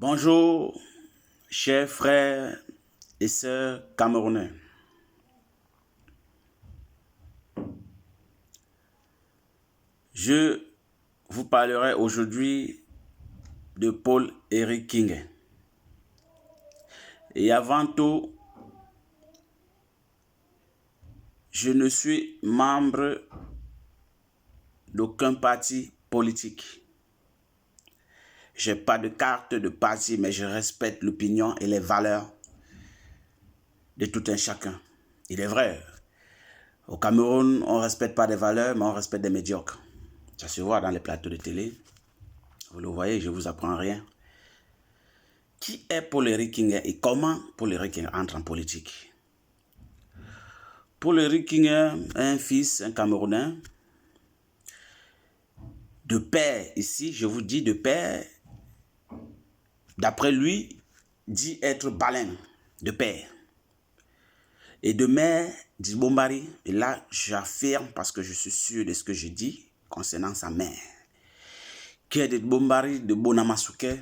Bonjour, chers frères et sœurs camerounais. Je vous parlerai aujourd'hui de Paul-Éric Kinge. Et avant tout, je ne suis membre d'aucun parti politique. Je n'ai pas de carte de parti, mais je respecte l'opinion et les valeurs de tout un chacun. Il est vrai, au Cameroun, on ne respecte pas des valeurs, mais on respecte des médiocres. Ça se voit dans les plateaux de télé. Vous le voyez, je ne vous apprends rien. Qui est Paul-Éric Kinge et comment Paul-Éric Kinge entre en politique? Paul-Éric Kinge est un fils, un Camerounais, de père, ici, je vous dis de père, d'après lui, dit être baleine, de père. Et de mère, dit Bombari, et là, j'affirme parce que je suis sûr de ce que je dis concernant sa mère, qui est de Bombari, de Bonamasuke.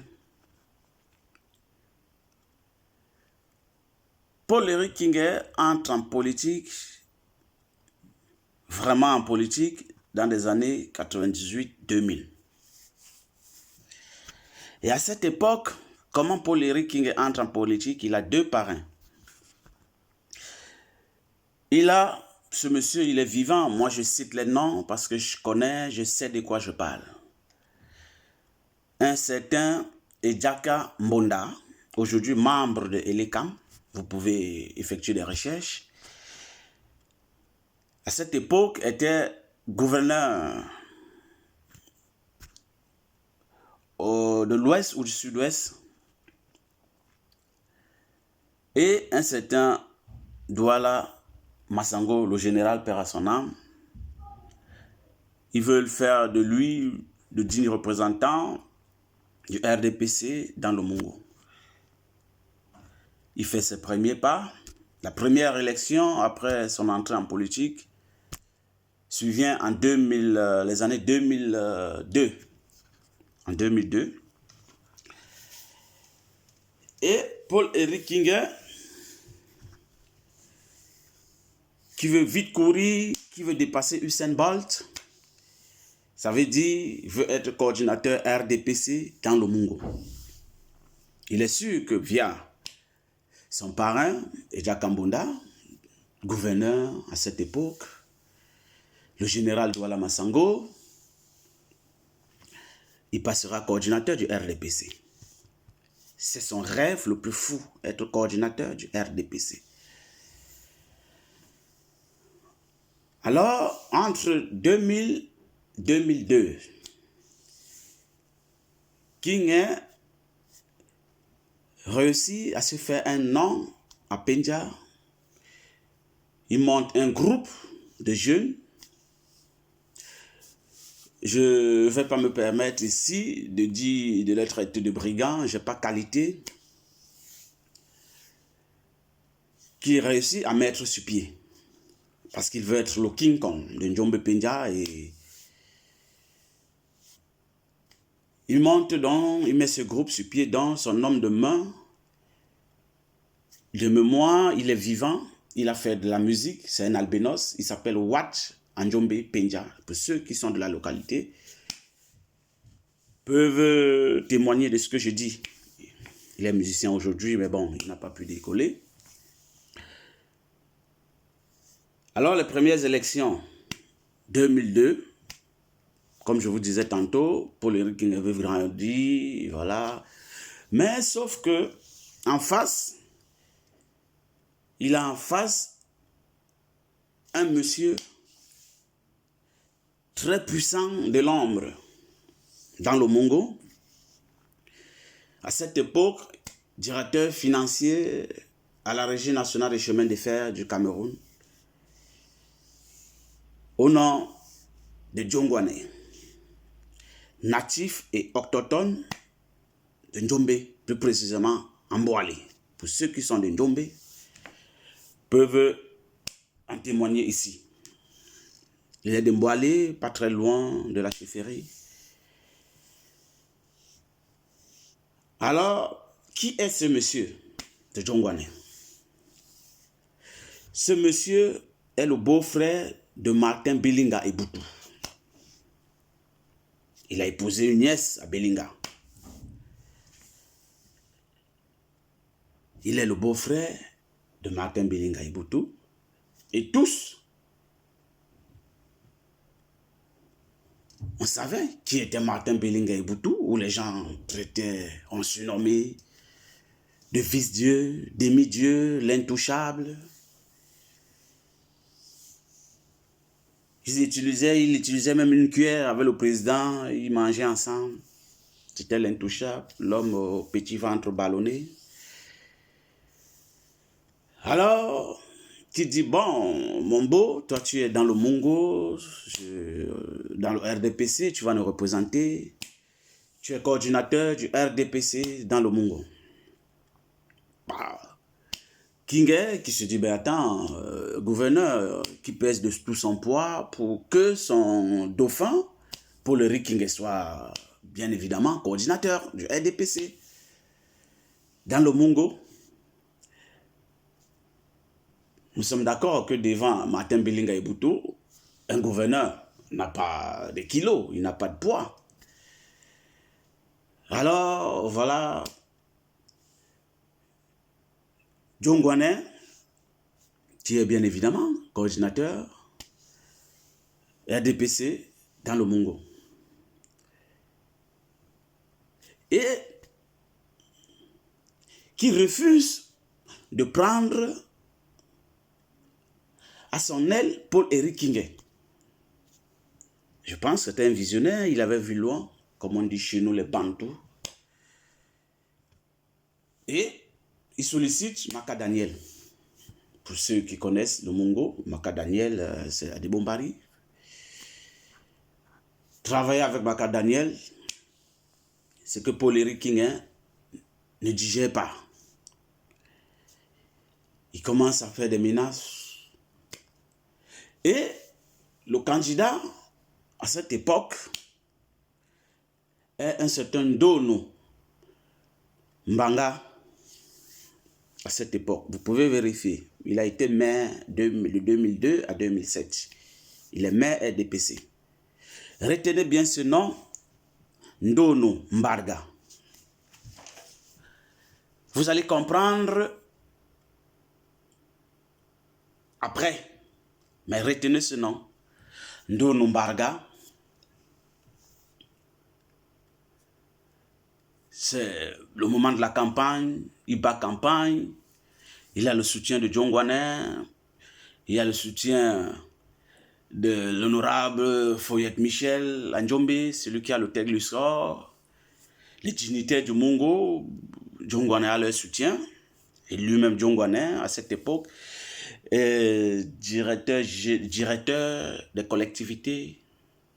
Paul-Éric Kinge entre en politique, vraiment en politique, dans les années 98-2000. Et à cette époque, comment Paul-Éric Kinge entre en politique? Il a deux parrains. Ce monsieur, il est vivant. Moi, je cite les noms parce que je connais, je sais de quoi je parle. Un certain Edjaka Mbonda, aujourd'hui membre de Elekam. Vous pouvez effectuer des recherches. À cette époque, était gouverneur de l'Ouest ou du Sud-Ouest. Et un certain Douala Massango, le général perd à son âme. Ils veulent faire de lui le digne représentant du RDPC dans le Mongo. Il fait ses premiers pas. La première élection après son entrée en politique survient en les années 2002. En 2002. Et Paul-Éric Kinge, qui veut vite courir, qui veut dépasser Usain Bolt, ça veut dire qu'il veut être coordinateur RDPC dans le Mongo. Il est sûr que via son parrain, Edjaka Mbonda, gouverneur à cette époque, le général Douala Massango, il passera coordinateur du RDPC. C'est son rêve le plus fou, être coordinateur du RDPC. Alors, entre 2000 et 2002, Kinge réussit à se faire un nom à Penja. Il monte un groupe de jeunes. Je ne vais pas me permettre ici de les traiter de brigands, je n'ai pas qualité, qui réussit à mettre sur pied. Parce qu'il veut être le King Kong de Njombe Penja et il monte donc, il met ce groupe sur pied dans son homme de main. De mémoire, il est vivant, il a fait de la musique, c'est un albénos, il s'appelle Wat Njombe Penja. Pour ceux qui sont de la localité, peuvent témoigner de ce que je dis. Il est musicien aujourd'hui, mais bon, il n'a pas pu décoller. Alors, les premières élections, 2002, comme je vous disais tantôt, Paul-Éric Kinge avait grandi, voilà. Mais sauf que, en face, il a en face un monsieur très puissant de l'ombre dans le Mongo. À cette époque, directeur financier à la Régie nationale des chemins de fer du Cameroun, au nom de Djongwane, natif et autochtone de Njombe, plus précisément Amboale. Pour ceux qui sont de Njombe, peuvent en témoigner ici. Il est de Mboale, pas très loin de la chefferie. Alors, qui est ce monsieur de Djongwane? Ce monsieur est le beau-frère de Martin Belinga Eboutou. Il a épousé une nièce à Belinga. Il est le beau-frère de Martin Belinga Eboutou. Et tous, on savait qui était Martin Belinga Eboutou, où les gens traitaient, on surnommé de fils-dieu, demi-dieu, l'intouchable. Il utilisait même une cuillère avec le président, ils mangeaient ensemble. C'était l'intouchable, l'homme au petit ventre ballonné. Alors, qui dit, bon, mon beau, toi tu es dans le Mongo, dans le RDPC, tu vas nous représenter. Tu es coordinateur du RDPC dans le Mongo. Bah, Kingé qui se dit, ben attends, gouverneur qui pèse de tout son poids pour que son dauphin, pour le Kingé, soit bien évidemment coordinateur du RDPC dans le Mongo. Nous sommes d'accord que devant Martin Belinga Eboutou, un gouverneur n'a pas de kilos, il n'a pas de poids. Alors, voilà, Djongwane, qui est bien évidemment coordinateur RDPC dans le Mongo. Et qui refuse de prendre à son aile Paul-Éric Kingé. Je pense que c'était un visionnaire, il avait vu loin, comme on dit chez nous les Bantous. Et il sollicite Maka Daniel. Pour ceux qui connaissent le Mongo, Maka Daniel, c'est à Debombari. Travailler avec Maka Daniel, c'est que Paul-Éric Kingé ne digère pas. Il commence à faire des menaces. Et le candidat, à cette époque, est un certain Dono Mbanga. À cette époque, vous pouvez vérifier. Il a été maire de 2002 à 2007. Il est maire RDPC. Retenez bien ce nom, Ndono Mbarga. Vous allez comprendre après. Mais retenez ce nom, Ndono Mbarga. C'est le moment de la campagne, il bat campagne, il a le soutien de Djongwane, il a le soutien de l'honorable Foyette Michel Anjombe, celui qui a le teg Lussor, les dignitaires du Mongo, Djongwane a leur soutien, et lui-même Djongwane à cette époque, directeur des collectivités,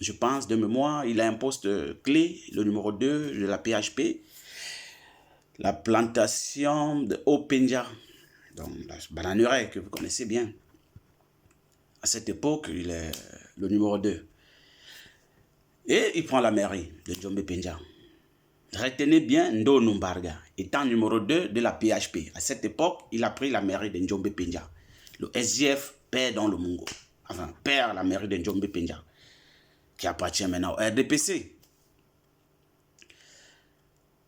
je pense, de mémoire, il a un poste clé, le numéro 2 de la PHP, la plantation de Openja, donc la bananeraie que vous connaissez bien. À cette époque, il est le numéro 2. Et il prend la mairie de Djombe Penja. Retenez bien Ndono Mbarga, étant numéro 2 de la PHP. À cette époque, il a pris la mairie de Djombe Penja. Le SGF perd dans le Mongo. Enfin, perd la mairie de Djombe Penja, qui appartient maintenant au RDPC.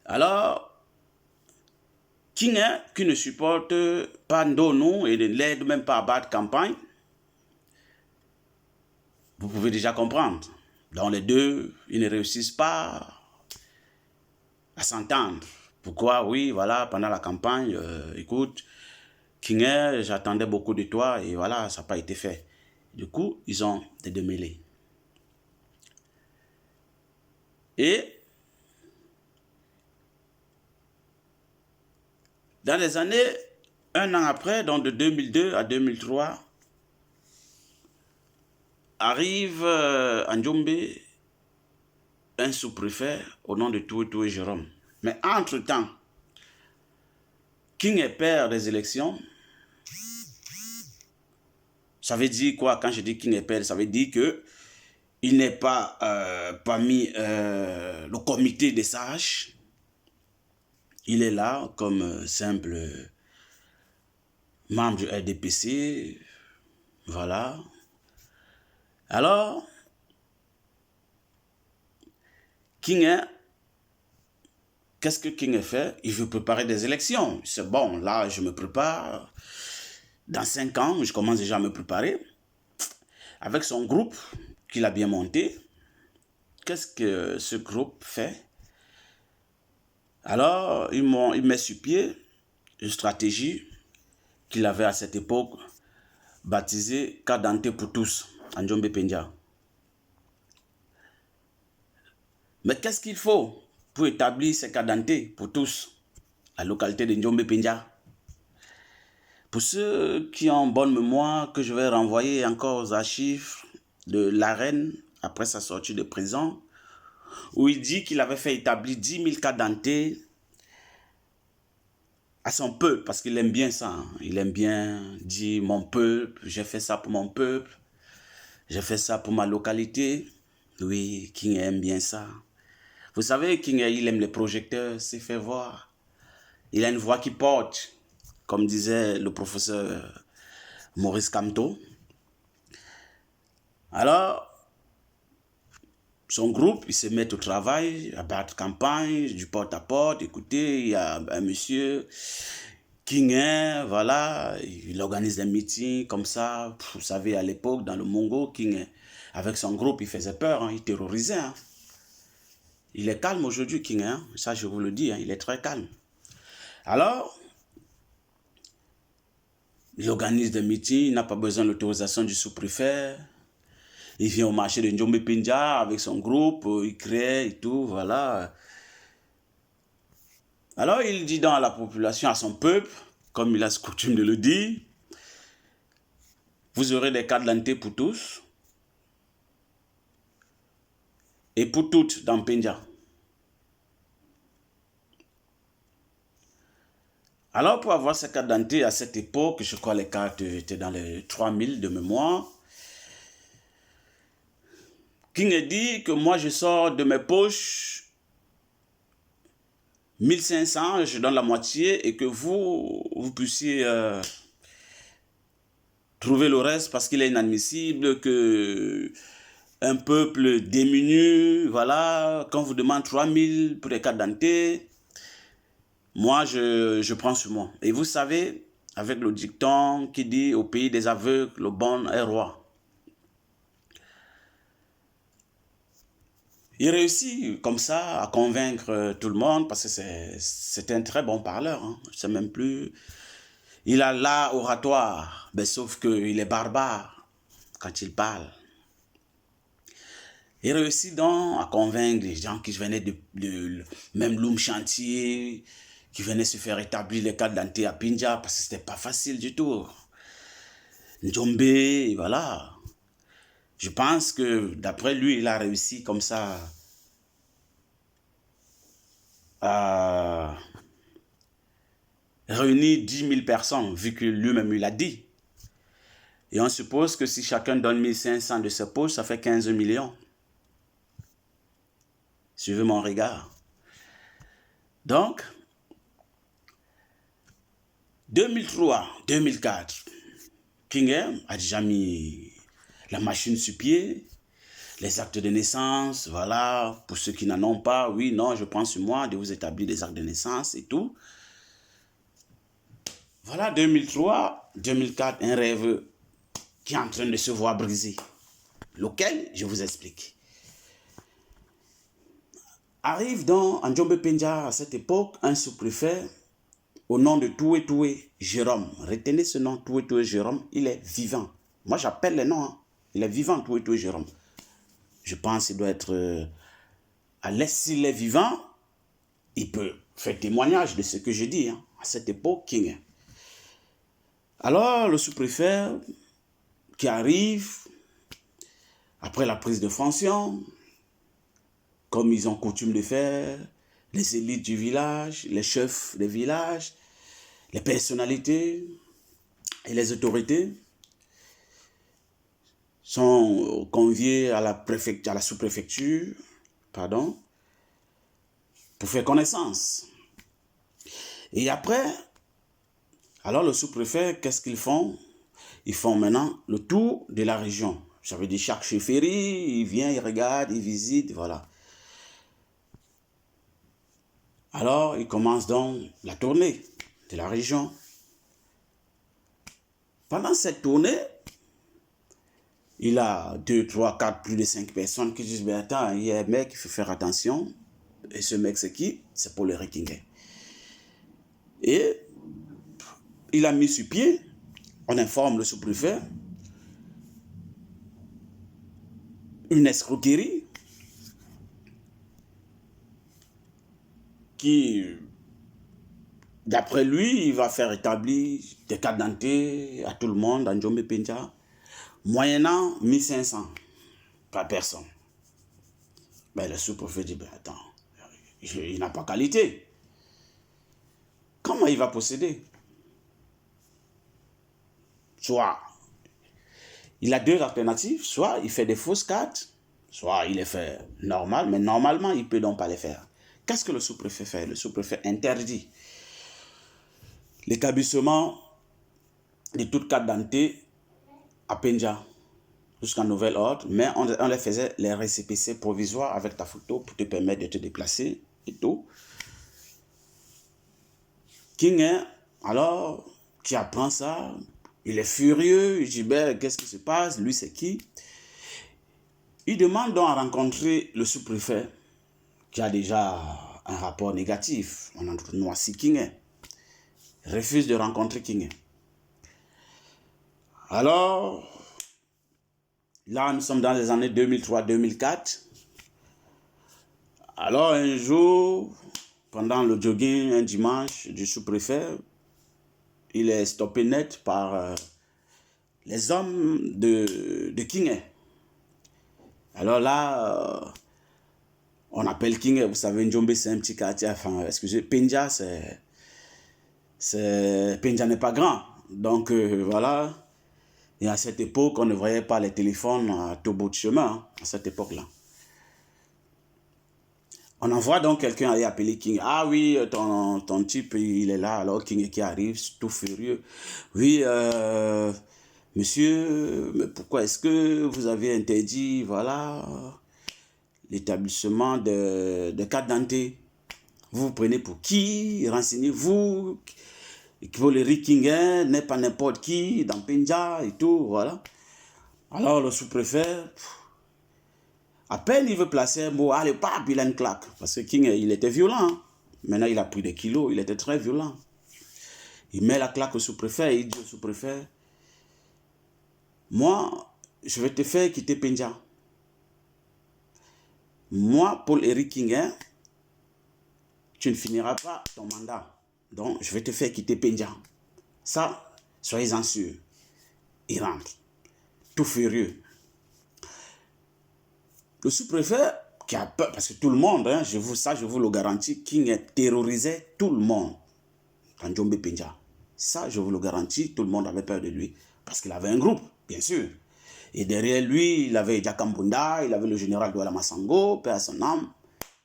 Alors, qui ne supporte pas Ndono et ne l'aide même pas à battre campagne, vous pouvez déjà comprendre. Dans les deux, ils ne réussissent pas à s'entendre. Pourquoi? Oui, voilà, pendant la campagne, écoute, Kingé, j'attendais beaucoup de toi et voilà, ça n'a pas été fait. Du coup, ils ont des démêlés. Et dans les années, un an après, donc de 2002 à 2003, arrive à Djombe un sous-préfet au nom de Toué Jérôme. Mais entre-temps, Kingé perd des élections. Ça veut dire quoi? Quand je dis Kingé perd, ça veut dire que il n'est pas parmi le comité des sages. Il est là comme simple membre du RDPC. Voilà. Alors, King, qu'est-ce que King fait? Il veut préparer des élections. C'est bon, là, je me prépare. Dans 5 ans, je commence déjà à me préparer. Avec son groupe qu'il a bien monté. Qu'est-ce que ce groupe fait? Alors, il met sur pied une stratégie qu'il avait à cette époque baptisée Kadante pour tous, en Djombe Penja. Mais qu'est-ce qu'il faut pour établir ces Kadante pour tous, la localité de Djombe Penja? Pour ceux qui ont bonne mémoire, que je vais renvoyer encore aux archives de l'arène après sa sortie de prison, où il dit qu'il avait fait établir 10 000 Kadante à son peuple, parce qu'il aime bien ça. Hein. Il aime bien dire mon peuple, j'ai fait ça pour mon peuple, j'ai fait ça pour ma localité. Oui, King aime bien ça. Vous savez, King, il aime les projecteurs, c'est fait voir. Il a une voix qui porte, comme disait le professeur Maurice Kamto. Alors, son groupe, il se met au travail, à battre campagne, du porte-à-porte. Écoutez, il y a un monsieur, King, voilà, il organise des meetings comme ça. Vous savez, à l'époque, dans le Mongo, King, avec son groupe, il faisait peur, hein, il terrorisait. Hein. Il est calme aujourd'hui, King, hein, ça je vous le dis, hein, il est très calme. Alors, il organise des meetings, il n'a pas besoin de l'autorisation du sous-préfet. Il vient au marché de Djombe Penja avec son groupe, il crée et tout, voilà. Alors il dit dans la population, à son peuple, comme il a ce coutume de le dire, vous aurez des cartes d'identité pour tous et pour toutes dans Penja. Alors pour avoir ces cartes d'identité à cette époque, je crois les cartes étaient dans les 3000 de mémoire, King dit que moi je sors de mes poches 1500, je donne la moitié et que vous puissiez trouver le reste parce qu'il est inadmissible que un peuple démuni, voilà, quand vous demande 3000 pour les cartes d'identité, moi je prends sur moi. Et vous savez, avec le dicton qui dit au pays des aveugles, le bon est roi. Il réussit comme ça à convaincre tout le monde parce que c'est un très bon parleur. Hein. Je sais même plus. Il a l'art oratoire, mais sauf qu'il est barbare quand il parle. Il réussit donc à convaincre les gens qui venaient de même Loum Chantier, qui venaient se faire établir les cartes d'identité à Penja parce que c'était pas facile du tout. Djombe, voilà. Je pense que d'après lui, il a réussi comme ça à réunir 10 000 personnes, vu que lui-même il a dit. Et on suppose que si chacun donne 1500 de ses poches, ça fait 15 millions. Suivez mon regard. Donc, 2003, 2004, King a déjà mis la machine sur pied, les actes de naissance, voilà, pour ceux qui n'en ont pas, oui, non, je prends sur moi de vous établir des actes de naissance et tout. Voilà, 2003, 2004, un rêve qui est en train de se voir briser. Lequel, je vous explique. Arrive donc en Djombe Penja à cette époque un sous-préfet au nom de Toué Toué Jérôme. Retenez ce nom, Toué Toué Jérôme, il est vivant. Moi j'appelle les noms, hein. Il est vivant, Toué Toué Jérôme. Je pense qu'il doit être à l'aise. S'il est vivant, il peut faire témoignage de ce que je dis. Hein. À cette époque, King. Alors le sous-préfet qui arrive après la prise de fonction, comme ils ont coutume de faire, les élites du village, les chefs des villages, les personnalités et les autorités sont conviés à la sous-préfecture, pardon, pour faire connaissance. Et après, alors le sous-préfet, qu'est-ce qu'ils font? Ils font maintenant le tour de la région. Ça veut dire chaque chefferie, il vient, il regarde, il visite, voilà. Alors, il commence donc la tournée de la région. Pendant cette tournée, il a 2, 3, 4, plus de 5 personnes qui disent, ben attends, il y a un mec, il faut faire attention. Et ce mec, c'est qui? C'est Paul Rickingen. Et il a mis sur pied, on informe le sous-préfet, une escroquerie qui, d'après lui, il va faire établir des cartes d'identité à tout le monde dans Djombe Penja, moyennant 1500 par personne. Ben, le sous-préfet dit, ben attends, il n'a pas qualité. Comment il va procéder? Soit il a deux alternatives, soit il fait des fausses cartes, soit il les fait normal, mais normalement, il ne peut donc pas les faire. Qu'est-ce que le sous-préfet fait? Le sous-préfet interdit l'établissement de toute carte d'identité à Penja jusqu'à nouvel ordre, mais on les faisait les récépissés provisoires avec ta photo pour te permettre de te déplacer et tout. King, alors, qui apprend ça, il est furieux, il dit, ben, qu'est-ce qui se passe? Lui, c'est qui? Il demande donc à rencontrer le sous-préfet, qui a déjà un rapport négatif. On entre Noisy King. Il refuse de rencontrer King. Alors, là, nous sommes dans les années 2003-2004. Alors, un jour, pendant le jogging, un dimanche du sous-préfet, il est stoppé net par les hommes de King. Alors là, on appelle King, vous savez, Djombe, c'est un petit quartier, enfin, excusez, Penja, Penja n'est pas grand. Donc, voilà. Et à cette époque, on ne voyait pas les téléphones à tout bout de chemin, hein, à cette époque-là. On envoie donc quelqu'un aller appeler King. Ah oui, ton type, il est là. Alors King qui arrive, tout furieux. Oui, monsieur, mais pourquoi est-ce que vous avez interdit, voilà, l'établissement de cartes d'identité? Vous vous prenez pour qui? Renseignez-vous. Le King n'est pas n'importe qui dans Penja et tout, voilà. Alors le sous-préfet, à peine il veut placer un mot, allez, pap, il a une claque. Parce que King, il était violent. Hein. Maintenant, il a pris des kilos, il était très violent. Il met la claque au sous-préfet et il dit au sous-préfet, moi, je vais te faire quitter Penja. Moi, Paul-Éric King, tu ne finiras pas ton mandat. Donc, je vais te faire quitter Penja. Ça, soyez-en sûrs. Il rentre, tout furieux. Le sous-préfet, qui a peur, parce que tout le monde, hein, je vous le garantis, King terrorisait tout le monde dans Djombe Penja. Ça, je vous le garantis, tout le monde avait peur de lui. Parce qu'il avait un groupe, bien sûr. Et derrière lui, il avait Jakambunda, il avait le général Douala Massango, paix à son âme.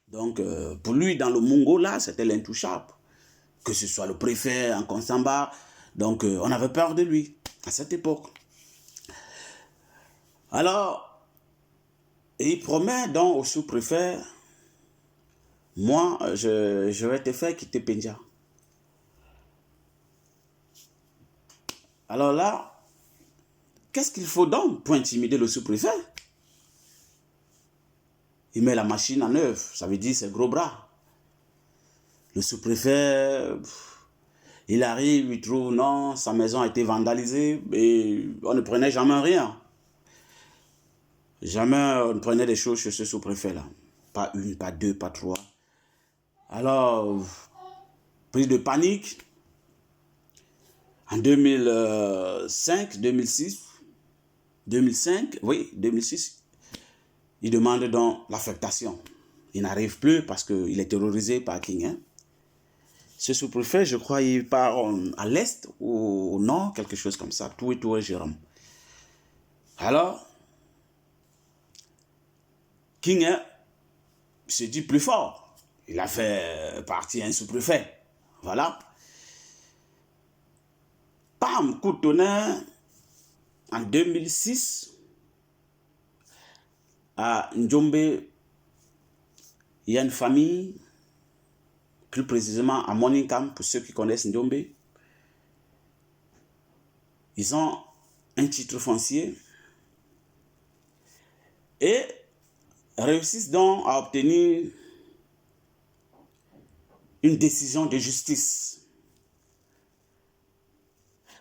Donc, pour lui, dans le Mungo, là, c'était l'intouchable. Que ce soit le préfet en Konsamba. Donc, on avait peur de lui à cette époque. Alors, il promet donc au sous-préfet, moi, je vais te faire quitter Penja. Alors là, qu'est-ce qu'il faut donc pour intimider le sous-préfet? Il met la machine en œuvre, ça veut dire ses gros bras. Le sous-préfet, il arrive, il trouve, non, sa maison a été vandalisée et on ne prenait jamais rien. Jamais on ne prenait des choses chez ce sous-préfet-là. Pas une, pas deux, pas trois. Alors, prise de panique, en 2005, 2006, 2005, oui, 2006, il demande donc l'affectation. Il n'arrive plus parce qu'il est terrorisé par King. Hein. Ce sous-préfet, je crois, il part à l'est ou au nord, quelque chose comme ça. Tout est Jérôme. Alors, King se dit plus fort. Il a fait partie un sous-préfet. Voilà. Pam, coup de tonnerre, en 2006, à Njombe, il y a une famille, plus précisément à Moninkam, pour ceux qui connaissent Njombe. Ils ont un titre foncier et réussissent donc à obtenir une décision de justice.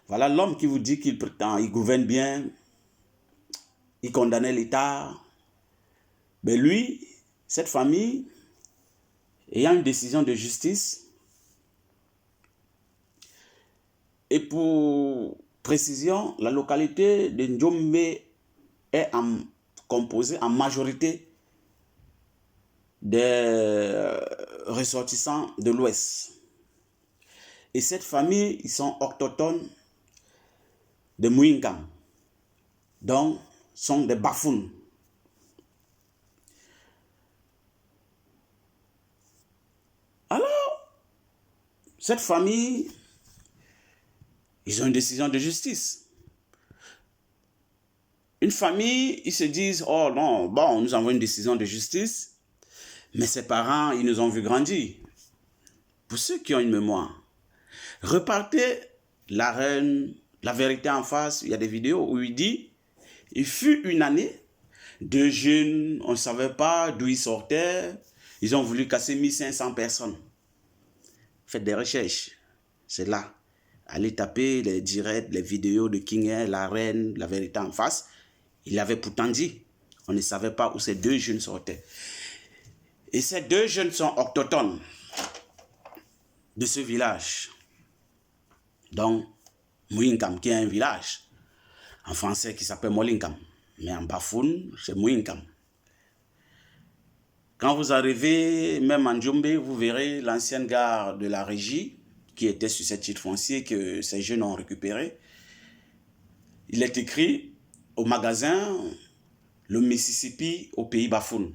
Voilà l'homme qui vous dit qu'il prétend, il gouverne bien, il condamnait l'État. Mais lui, cette famille, ayant une décision de justice, et pour précision, la localité de Njombe est composée en majorité des ressortissants de l'Ouest. Et cette famille, ils sont autochtones de Mouinkam, donc sont des Bafounes. Alors, cette famille, ils ont une décision de justice. Une famille, ils se disent, oh non, bon, nous avons une décision de justice, mais ses parents, ils nous ont vu grandir. Pour ceux qui ont une mémoire, repartez la reine, la vérité en face, il y a des vidéos où il dit, il fut une année, deux jeunes, on ne savait pas d'où ils sortaient, ils ont voulu casser 1500 personnes. Faites des recherches, c'est là. Allez taper les directs, les vidéos de King Air, la reine, la vérité en face. Il avait pourtant dit, on ne savait pas où ces deux jeunes sortaient. Et ces deux jeunes sont autochtones de ce village. Donc, Mouinkam, qui est un village, en français qui s'appelle Molinkam, mais en Bafoun, c'est Mouinkam. Quand vous arrivez, même en Djombe, vous verrez l'ancienne gare de la régie, qui était sur cette titre foncier que ces jeunes ont récupéré. Il est écrit au magasin, le Mississippi au pays Bafoun.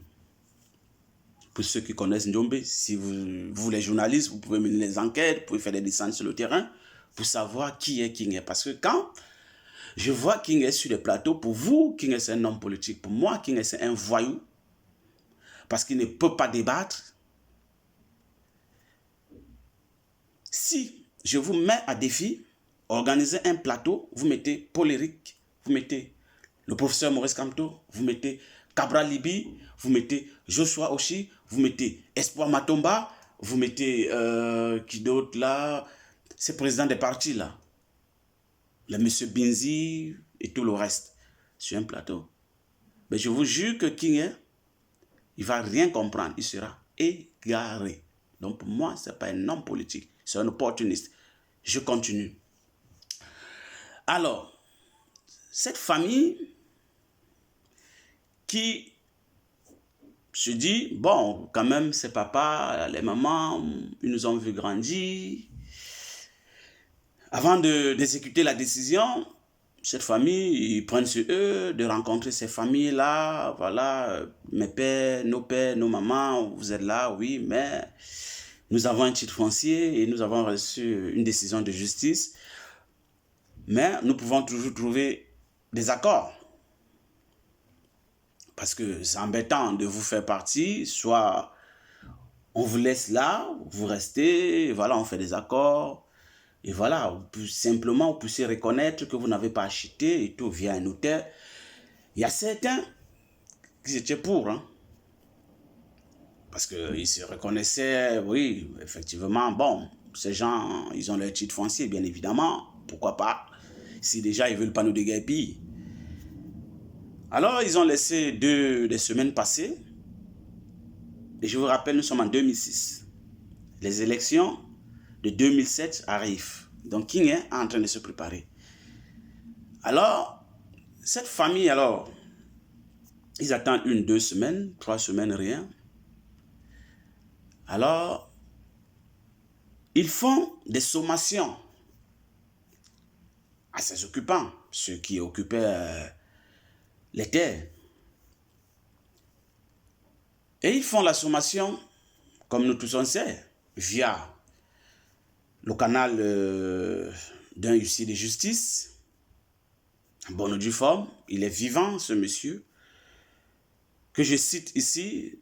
Pour ceux qui connaissent Njombe, si vous les journalistes, vous pouvez mener les enquêtes, vous pouvez faire des descentes sur le terrain pour savoir qui est King Air. Parce que quand je vois King Air sur les plateaux, pour vous, King Air c'est un homme politique. Pour moi, King Air c'est un voyou. Parce qu'il ne peut pas débattre. Si je vous mets à défi, organisez un plateau, vous mettez Paul Éric, vous mettez le professeur Maurice Kamto, vous mettez Cabral Libi, vous mettez Joshua Oshi, vous mettez Espoir Matomba, vous mettez qui d'autre là, ces présidents des partis là, le monsieur Binzi et tout le reste, sur un plateau. Mais je vous jure que King Air, il ne va rien comprendre, il sera égaré. Donc pour moi, ce n'est pas un homme politique, c'est un opportuniste. Je continue. Alors, cette famille qui se dit, bon, quand même, ses papas, les mamans, ils nous ont vu grandir. Avant d'exécuter la décision, cette famille, ils prennent sur eux de rencontrer ces familles-là. Voilà, mes pères, nos mamans, vous êtes là, oui, mais nous avons un titre foncier et nous avons reçu une décision de justice. Mais nous pouvons toujours trouver des accords. Parce que c'est embêtant de vous faire partie, soit on vous laisse là, vous restez, voilà, on fait des accords. Et voilà, simplement, vous puissiez reconnaître que vous n'avez pas acheté et tout via un notaire. Il y a certains qui étaient pour, hein, parce qu'ils se reconnaissaient, oui, effectivement, bon, ces gens, ils ont leur titre foncier, bien évidemment, pourquoi pas, si déjà ils ne veulent pas nous déguerpir. Alors, ils ont laissé des semaines passer, et je vous rappelle, nous sommes en 2006. Les élections de 2007 arrivent. Donc, King est en train de se préparer. Alors, cette famille, alors, ils attendent 1, 2 semaines, 3 semaines, rien. Alors, ils font des sommations à ses occupants, ceux qui occupaient les terres. Et ils font la sommation, comme nous tous on sait, via le canal d'un huissier de justice, en bonne et due forme. Il est vivant, ce monsieur, que je cite ici,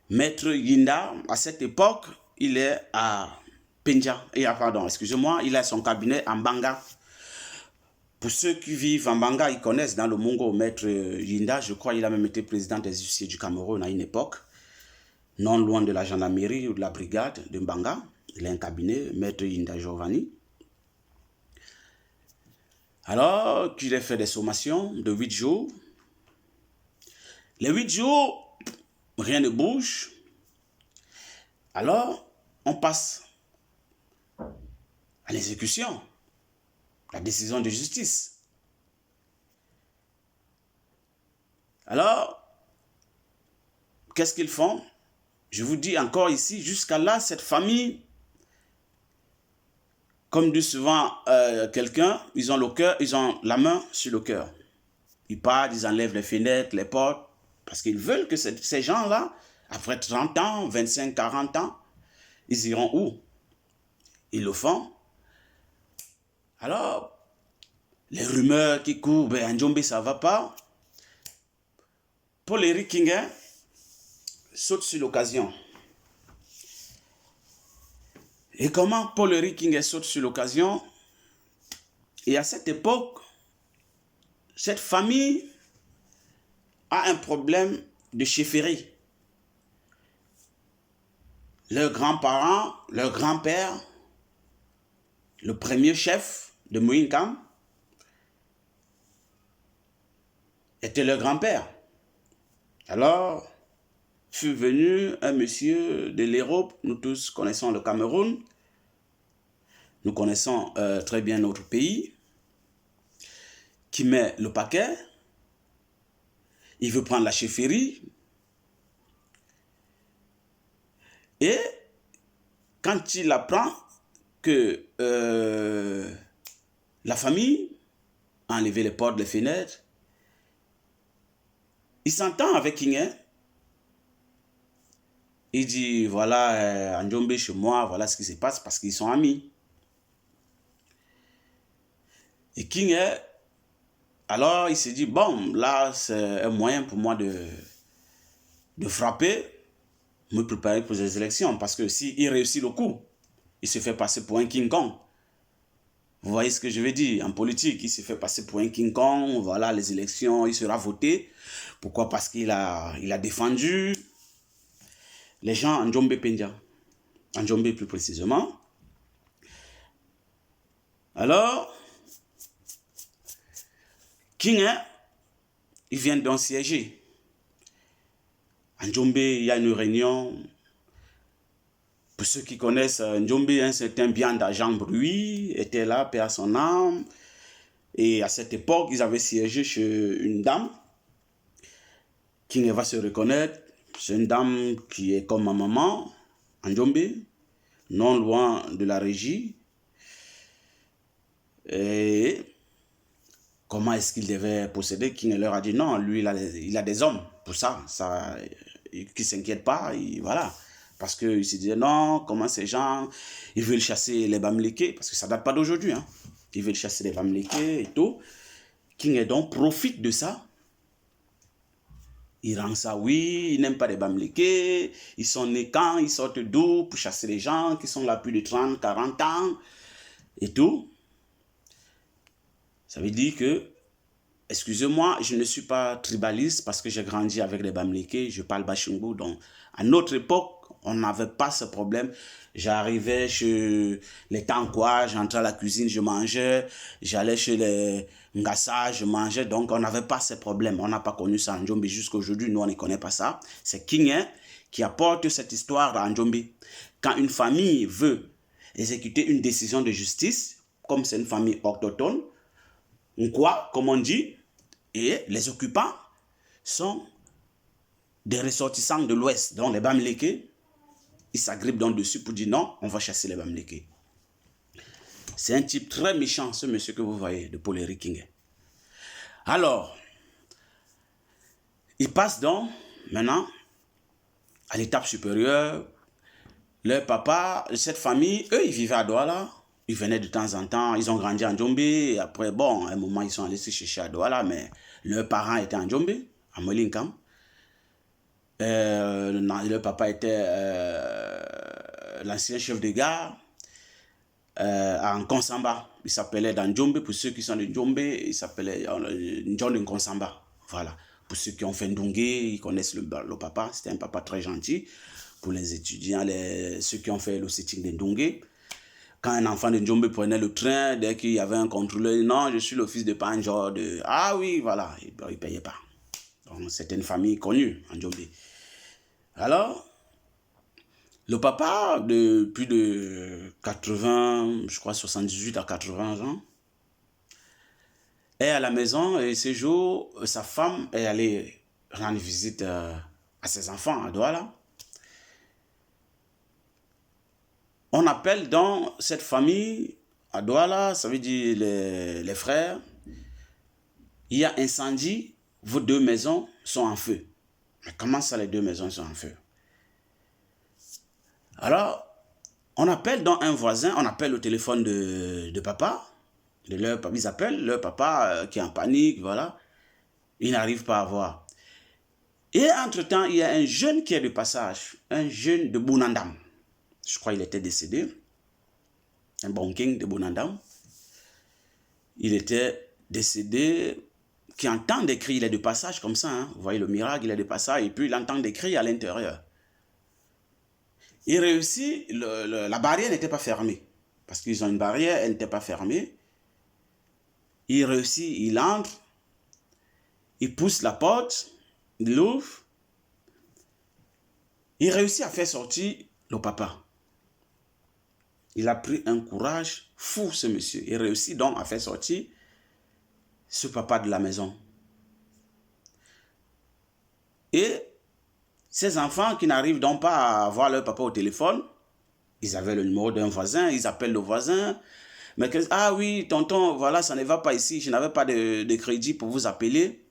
Maître Yinda. À cette époque, il est à Penja, excusez-moi, il a son cabinet en Banga. Pour ceux qui vivent en Banga, ils connaissent dans le Mongo Maître Yinda. Je crois qu'il a même été président des huissiers du Cameroun à une époque, non loin de la gendarmerie ou de la brigade de Mbanga. Il a un cabinet, Maître Yinda Giovanni. Alors qu'il a fait des sommations de 8 jours. Les 8 jours, rien ne bouge. Alors, on passe à l'exécution, la décision de justice. Alors, qu'est-ce qu'ils font? Je vous dis encore ici, jusqu'à là, cette famille, comme dit souvent quelqu'un, ils ont le cœur, ils ont la main sur le cœur. Ils partent, ils enlèvent les fenêtres, les portes, parce qu'ils veulent que ces gens-là, après 30 ans, 25, 40 ans, ils iront où? Ils le font. Alors, les rumeurs qui courent, ben, en Djombe, ça ne va pas. Paul-Éric Kingué saute sur l'occasion. Et comment Paul-Éric Kingué saute sur l'occasion? Et à cette époque, cette famille a un problème de chefferie. Leurs grands-parents, leur grand-père, le premier chef de Mouinkam, était leur grand-père. Alors, fut venu un monsieur de l'Europe, nous tous connaissons le Cameroun, nous connaissons très bien notre pays, qui met le paquet, il veut prendre la chefferie, et quand il apprend que la famille a enlevé les portes, les fenêtres, il s'entend avec Kingué. Il dit, voilà, en Djombe chez moi, voilà ce qui se passe, parce qu'ils sont amis. Et Kingué, alors il s'est dit, bon, là, c'est un moyen pour moi de frapper, me préparer pour les élections, parce que s'il réussit le coup, il se fait passer pour un King Kong. Vous voyez ce que je veux dire? En politique, il se fait passer pour un King Kong, voilà, les élections, il sera voté. Pourquoi? Parce qu'il a défendu les gens en Djombe Penja, en Djombe plus précisément. Alors, Kingué, il vient donc siéger. En Djombe, il y a une réunion. Pour ceux qui connaissent Djombe, un certain Bianda Jean Bruy était là, paix à son âme. Et à cette époque, ils avaient siégé chez une dame. Kingué va se reconnaître. C'est une dame qui est comme ma maman, en Djombe, non loin de la régie. Et comment est-ce qu'il devait procéder? Kingué leur a dit non, lui, il a des hommes pour ça qu'il ne s'inquiète pas, voilà. Parce qu'il se disait non, comment ces gens, ils veulent chasser les Bamileke, parce que ça ne date pas d'aujourd'hui, hein. Ils veulent chasser les Bamileke et tout. Kingué donc profite de ça. Il rend ça, oui, il n'aime pas les Bamileke, ils sont nés quand, ils sortent d'où pour chasser les gens qui sont là plus de 30, 40 ans et tout. Ça veut dire que, excusez-moi, je ne suis pas tribaliste parce que j'ai grandi avec les Bamileke, je parle Bashungu, donc à notre époque, on n'avait pas ce problème. J'arrivais chez les Tankwa, j'entrais à la cuisine, je mangeais, j'allais chez les Ngassa, je mangeais, donc on n'avait pas ce problème. On n'a pas connu ça en Djombe, jusqu'à aujourd'hui, nous on ne connaît pas ça. C'est Kingué qui apporte cette histoire en Djombe. Quand une famille veut exécuter une décision de justice, comme c'est une famille autochtone, quoi, comme on dit, et les occupants sont des ressortissants de l'Ouest, donc les Bamileke, ils s'agrippent donc dessus pour dire non, on va chasser les Bamileke. C'est un type très méchant, ce monsieur que vous voyez, de Paul-Éric Kingué. Alors, il passe donc maintenant à l'étape supérieure. Leur papa, cette famille, eux, ils vivaient à Douala. ils venaient de temps en temps, ils ont grandi en Djombe, et après, bon, à un moment, ils sont allés se chercher à Douala, mais leurs parents étaient en Djombe, à Molinkam. Le papa était l'ancien chef de gare en Konsamba. Il s'appelait dans Djombe, pour ceux qui sont de Djombe, il s'appelait Ndjon Konsamba. Voilà. Pour ceux qui ont fait Ndungé, ils connaissent le papa. C'était un papa très gentil. Pour les étudiants, ceux qui ont fait le setting de Ndungé. Quand un enfant de Djombe prenait le train, dès qu'il y avait un contrôleur, non, je suis le fils de Panjo. Ah oui, voilà, il ne payait pas. Donc, c'était une famille connue en Djombe. Alors, le papa, de plus de 80, je crois 78 à 80 ans, est à la maison et ce jour, sa femme est allée rendre visite à ses enfants à Douala. On appelle dans cette famille à Douala, ça veut dire les frères, il y a incendie, vos deux maisons sont en feu. Mais comment ça, les deux maisons sont en feu? Alors, on appelle dans un voisin, on appelle au téléphone de papa, ils appellent leur papa qui est en panique, voilà. Ils n'arrivent pas à voir. Et entre-temps, il y a un jeune qui est de passage, un jeune de Bounandam. Je crois qu'il était décédé. Un bon king de Bounandam. Il était décédé, qui entend des cris, il est de passage comme ça. Hein. Vous voyez le miracle, il est de passage, et puis il entend des cris à l'intérieur. Il réussit, la barrière n'était pas fermée. Parce qu'ils ont une barrière, elle n'était pas fermée. Il réussit, il entre, il pousse la porte, il l'ouvre. Il réussit à faire sortir le papa. Il a pris un courage fou, ce monsieur. Il réussit donc à faire sortir ce papa de la maison. Et ces enfants qui n'arrivent donc pas à voir leur papa au téléphone, ils avaient le numéro d'un voisin, ils appellent le voisin. Mais ah oui, tonton, voilà, ça ne va pas ici, je n'avais pas de crédit pour vous appeler.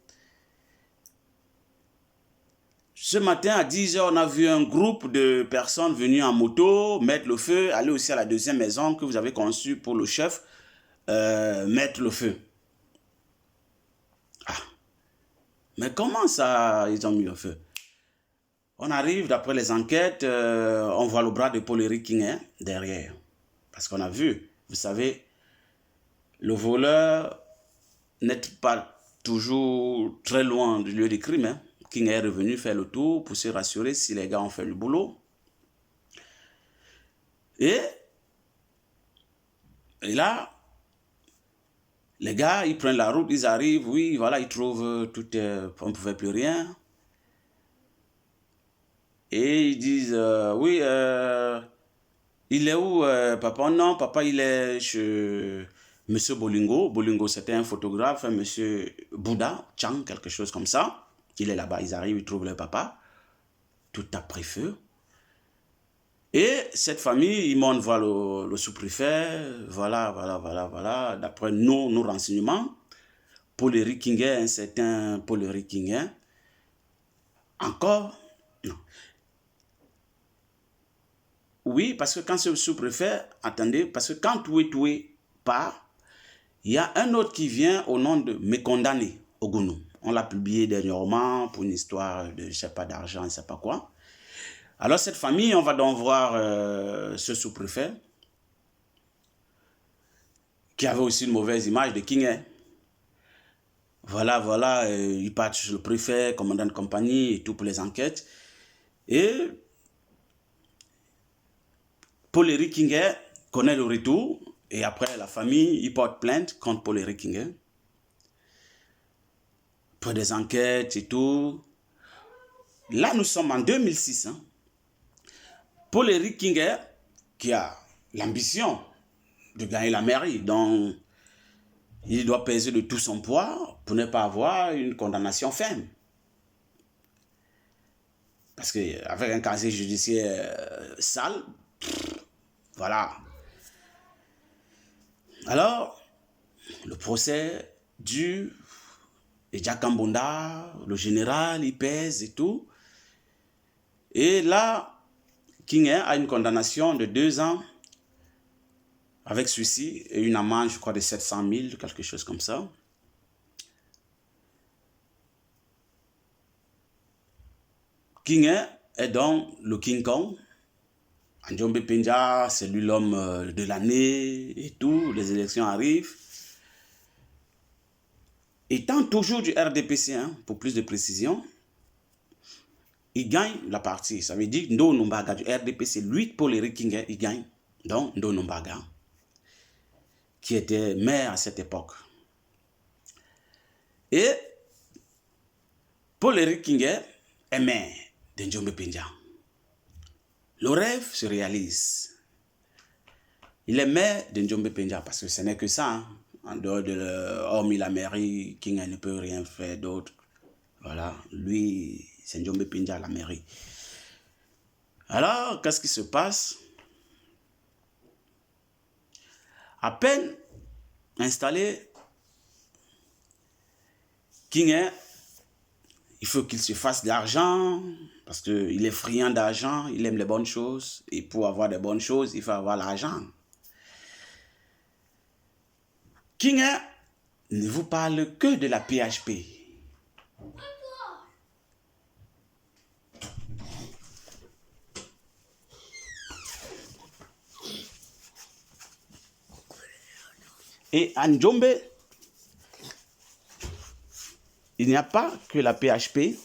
Ce matin à 10 h, on a vu un groupe de personnes venues en moto mettre le feu, aller aussi à la deuxième maison que vous avez conçue pour le chef, mettre le feu. Ah, mais comment ça, ils ont mis le feu? On arrive, d'après les enquêtes, on voit le bras de Paul-Éric King derrière. Parce qu'on a vu, vous savez, le voleur n'est pas toujours très loin du lieu du crime. Hein. King est revenu faire le tour pour se rassurer si les gars ont fait le boulot. Et là, les gars, ils prennent la route, ils arrivent, oui, voilà, ils trouvent tout, on ne pouvait plus rien. Et ils disent, oui, il est où, papa? Non, papa, il est chez Monsieur Bolingo. Bolingo, c'était un photographe, Monsieur Bouddha, Chang, quelque chose comme ça. Il est là-bas, ils arrivent, ils trouvent leur papa. Tout a pris feu. Et cette famille, ils montent voir le sous-préfet. Voilà. D'après nos renseignements, Paul-Éric Kinguet, un certain Paul-Éric Kinguet, encore, non. Oui, parce que quand ce sous-préfet, attendez, parce que quand Toué part, il y a un autre qui vient au nom de Mécondamné, Ogounou. On l'a publié dernièrement pour une histoire de, je ne sais pas, d'argent, je ne sais pas quoi. Alors cette famille, on va donc voir ce sous-préfet qui avait aussi une mauvaise image de King. Voilà, il part sur le préfet, commandant de compagnie et tout pour les enquêtes. Et Paul-Éric Kinguet connaît le retour et après la famille, il porte plainte contre Paul-Éric Kinguet pour des enquêtes et tout. Là, nous sommes en 2006. Hein. Paul-Éric Kinguet, qui a l'ambition de gagner la mairie, donc il doit peser de tout son poids pour ne pas avoir une condamnation ferme. Parce qu'avec un casier judiciaire sale, voilà. Alors, le procès dure, et Jack Ambonda, le général, il pèse et tout. Et là, King a une condamnation de 2 ans avec celui-ci et une amende, je crois, de 700 000, quelque chose comme ça. King est donc le King Kong. Njombe Penja, c'est lui l'homme de l'année et tout, les élections arrivent. Étant toujours du RDPC, hein, pour plus de précision, il gagne la partie. Ça veut dire Ndo Numbaga du RDPC, lui, Paul Eric King, il gagne. Donc Ndo Numbaga, qui était maire à cette époque. Et Paul Eric King est maire de Njombe Penja. Le rêve se réalise. Il est maire de Njombe Penja parce que ce n'est que ça. Hein. En dehors de hormis la mairie, King ne peut rien faire d'autre. Voilà, lui, c'est Njombe Penja, la mairie. Alors, qu'est-ce qui se passe? À peine installé, King, il faut qu'il se fasse de l'argent, parce qu'il est friand d'argent, il aime les bonnes choses, et pour avoir des bonnes choses, il faut avoir l'argent. King ne vous parle que de la PHP. Et à Njombe, il n'y a pas que la PHP.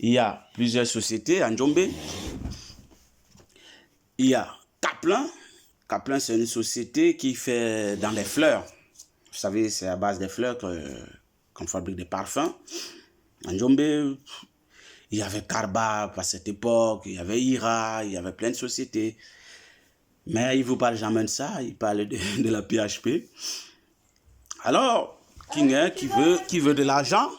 Il y a plusieurs sociétés à Njombe. Il y a Kaplan. Kaplan, c'est une société qui fait dans les fleurs. Vous savez, c'est à base des fleurs qu'on fabrique des parfums. À Njombe, il y avait Karba à cette époque, il y avait Ira, il y avait plein de sociétés. Mais il ne vous parle jamais de ça, il parle de la PHP. Alors, King qui veut de l'argent.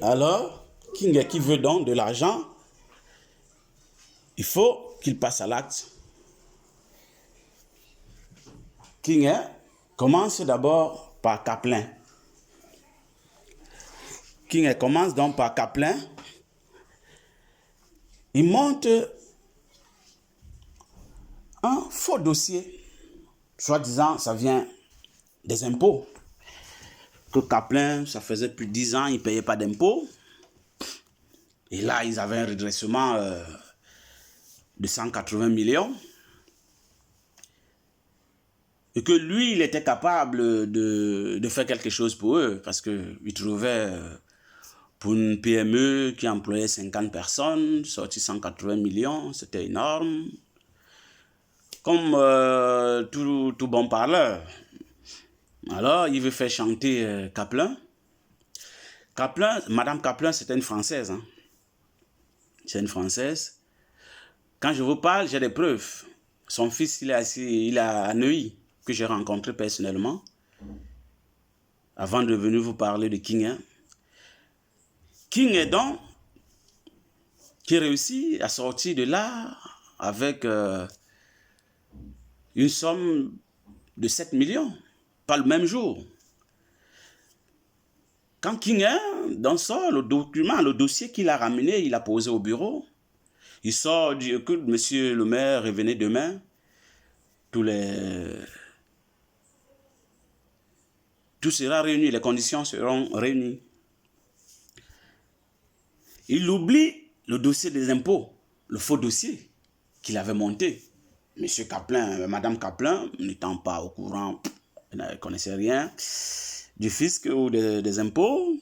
Alors, King qui veut donc de l'argent, il faut qu'il passe à l'acte. King commence d'abord par Kaplan. King commence donc par Kaplan. Il monte un faux dossier, soi-disant, ça vient des impôts. Que Kaplan, ça faisait plus de 10 ans, il ne payait pas d'impôts. Et là, ils avaient un redressement de 180 millions. Et que lui, il était capable de faire quelque chose pour eux, parce qu'il trouvait, pour une PME qui employait 50 personnes, sorti 180 millions, c'était énorme. Comme tout bon parleur. Alors, il veut faire chanter Kaplan. Madame Kaplan, c'était une Française. Hein. C'est une Française. Quand je vous parle, j'ai des preuves. Son fils, il est à Neuilly, que j'ai rencontré personnellement, avant de venir vous parler de King. Hein. King est donc qui réussit à sortir de là avec une somme de 7 millions, pas le même jour. Quand King dans ça, le document, le dossier qu'il a ramené, il a posé au bureau. Il sort, dit, écoute, monsieur le maire, revenez demain. Tout sera réuni, les conditions seront réunies. Il oublie le dossier des impôts, le faux dossier qu'il avait monté. Monsieur Kaplan, madame Kaplan, n'étant pas au courant, ne connaissait rien du fisc ou des impôts.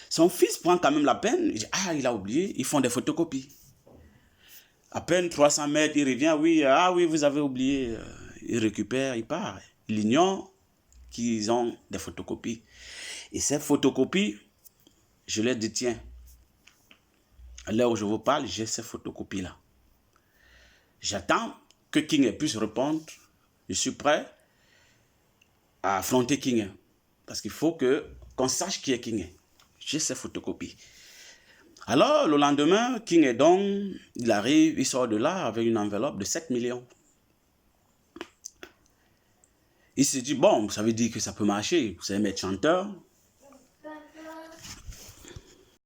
Son fils prend quand même la peine, il dit, ah, il a oublié, ils font des photocopies. À peine 300 mètres, il revient, oui, ah oui, vous avez oublié. Il récupère, il part. Il ignore qu'ils ont des photocopies. Et ces photocopies, je les détiens. À l'heure où je vous parle, j'ai ces photocopies-là. J'attends que King puisse répondre. Je suis prêt à affronter King. Parce qu'il faut qu'on sache qui est King. J'ai ces photocopies. Alors, le lendemain, King est donc, il arrive, il sort de là avec une enveloppe de 7 millions. Il se dit, bon, ça veut dire que ça peut marcher. Vous savez, être chanteur,